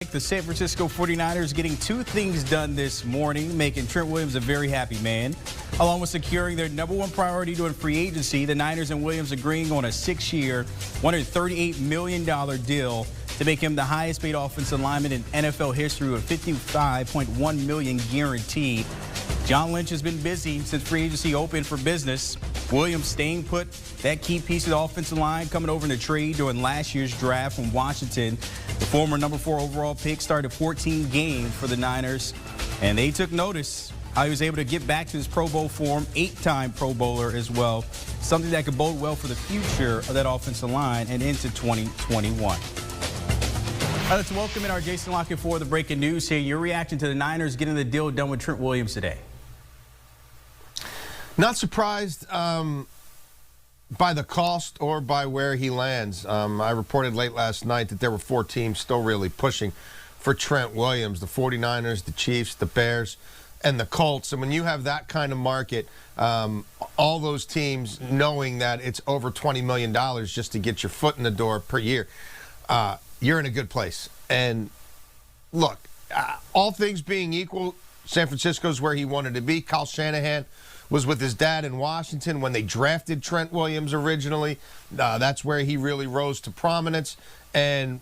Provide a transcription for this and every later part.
The San Francisco 49ers getting two things done this morning, making Trent Williams a very happy man. Along with securing their #1 priority during free agency, the Niners and Williams agreeing on a 6-year, $138 million deal to make him the highest paid offensive lineman in NFL history with $55.1 million guaranteed. John Lynch has been busy since free agency opened for business. Williams staying put, that key piece of the offensive line coming over in the trade during last year's draft from Washington. The former #4 overall pick started 14 games for the Niners, and they took notice how he was able to get back to his Pro Bowl form, 8-time Pro Bowler as well, something that could bode well for the future of that offensive line and into 2021. Let's welcome in our Jason La Canfora for the breaking news here. Your reaction to the Niners getting the deal done with Trent Williams today? Not surprised by the cost or by where he lands. I reported late last night that there were 4 teams still really pushing for Trent Williams: the 49ers, the Chiefs, the Bears, and the Colts. And when you have that kind of market, all those teams knowing that it's over $20 million just to get your foot in the door per year, you're in a good place. And look, all things being equal, San Francisco's where he wanted to be. Kyle Shanahan was with his dad in Washington when they drafted Trent Williams originally. That's where he really rose to prominence. And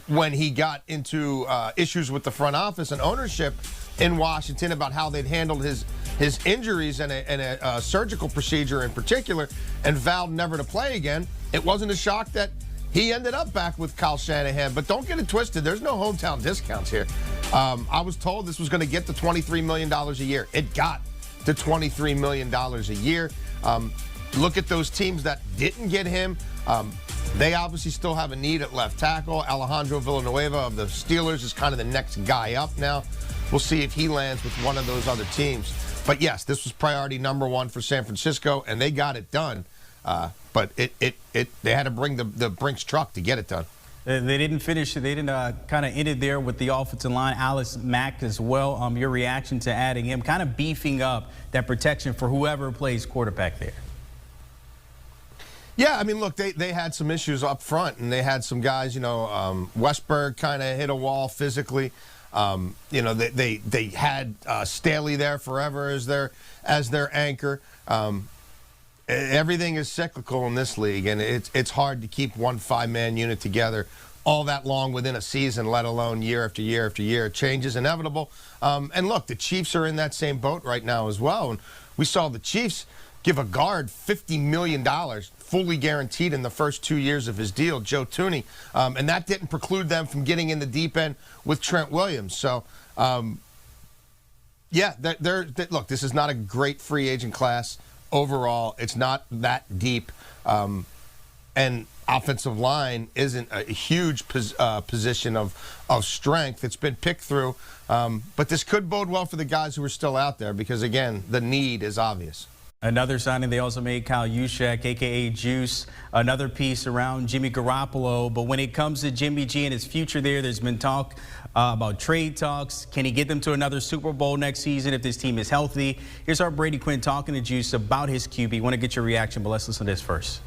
when he got into issues with the front office and ownership in Washington about how they'd handled his injuries and a surgical procedure in particular, and vowed never to play again, it wasn't a shock that he ended up back with Kyle Shanahan. But don't get it twisted. There's no hometown discounts here. I was told this was going to get to $23 million a year. It got to $23 million a year. Look at those teams that didn't get him. They obviously still have a need at left tackle. Alejandro Villanueva of the Steelers is kind of the next guy up now. We'll see if he lands with one of those other teams. But yes, this was priority #1 for San Francisco, and they got it done. But they had to bring the Brinks truck to get it done. They didn't finish. They didn't kind of end it there with the offensive line. Alex Mack as well. Your reaction to adding him, kind of beefing up that protection for whoever plays quarterback there. Yeah, I mean, look, they had some issues up front, and they had some guys. Westberg kind of hit a wall physically. They had Staley there forever as their anchor. Everything is cyclical in this league, and it's hard to keep one 5-man unit together all that long within a season, let alone year after year after year. Change is inevitable. And look, the Chiefs are in that same boat right now as well. And we saw the Chiefs give a guard $50 million, fully guaranteed in the first 2 years of his deal, Joe Thuney. And that didn't preclude them from getting in the deep end with Trent Williams. So, yeah, look, this is not a great free agent class. Overall, it's not that deep, and offensive line isn't a huge position of strength. It's been picked through, but this could bode well for the guys who are still out there because, again, the need is obvious. Another signing, they also made Kyle Juszczyk, a.k.a. Juice, another piece around Jimmy Garoppolo. But when it comes to Jimmy G and his future there's been talk about trade talks. Can he get them to another Super Bowl next season if this team is healthy? Here's our Brady Quinn talking to Juice about his QB. Want to get your reaction, but let's listen to this first.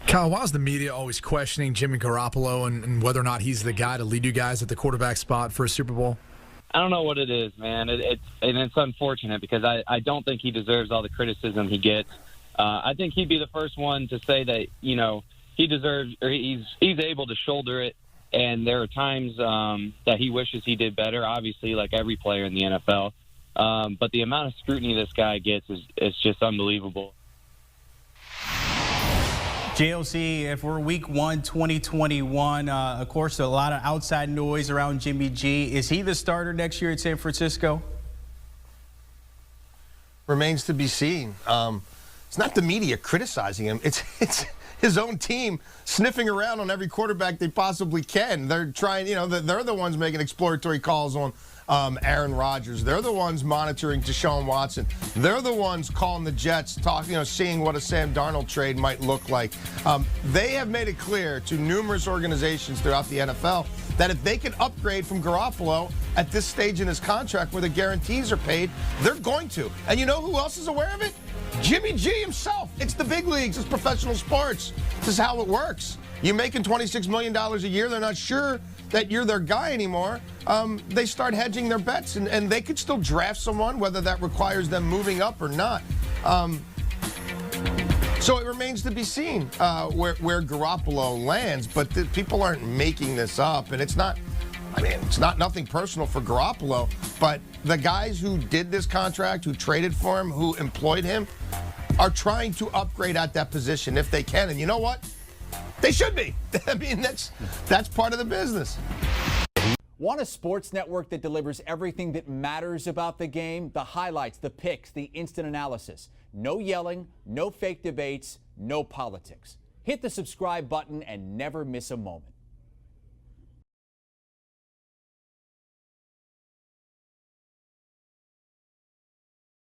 Kyle, why is the media always questioning Jimmy Garoppolo and whether or not he's the guy to lead you guys at the quarterback spot for a Super Bowl? I don't know what it is, man. It's unfortunate because I don't think he deserves all the criticism he gets. I think he'd be the first one to say that, he deserves or he's able to shoulder it. And there are times that he wishes he did better, obviously, like every player in the NFL. But the amount of scrutiny this guy gets is just unbelievable. JLC, if we're week 1, 2021, of course, a lot of outside noise around Jimmy G. Is he the starter next year at San Francisco? Remains to be seen. It's not the media criticizing him. It's his own team sniffing around on every quarterback they possibly can. They're trying, they're the ones making exploratory calls on Aaron Rodgers. They're the ones monitoring Deshaun Watson. They're the ones calling the Jets, seeing what a Sam Darnold trade might look like. They have made it clear to numerous organizations throughout the NFL that if they can upgrade from Garoppolo at this stage in his contract where the guarantees are paid, they're going to. And you know who else is aware of it? Jimmy G himself. It's the big leagues. It's professional sports. This is how it works. You're making $26 million a year. They're not sure that you're their guy anymore. They start hedging their bets, and they could still draft someone, whether that requires them moving up or not. So it remains to be seen where Garoppolo lands, but people aren't making this up, and it's not nothing personal for Garoppolo, but the guys who did this contract, who traded for him, who employed him, are trying to upgrade at that position if they can, and you know what? They should be. I mean, that's part of the business. Want a sports network that delivers everything that matters about the game? The highlights, the picks, the instant analysis. No yelling, no fake debates, no politics. Hit the subscribe button and never miss a moment.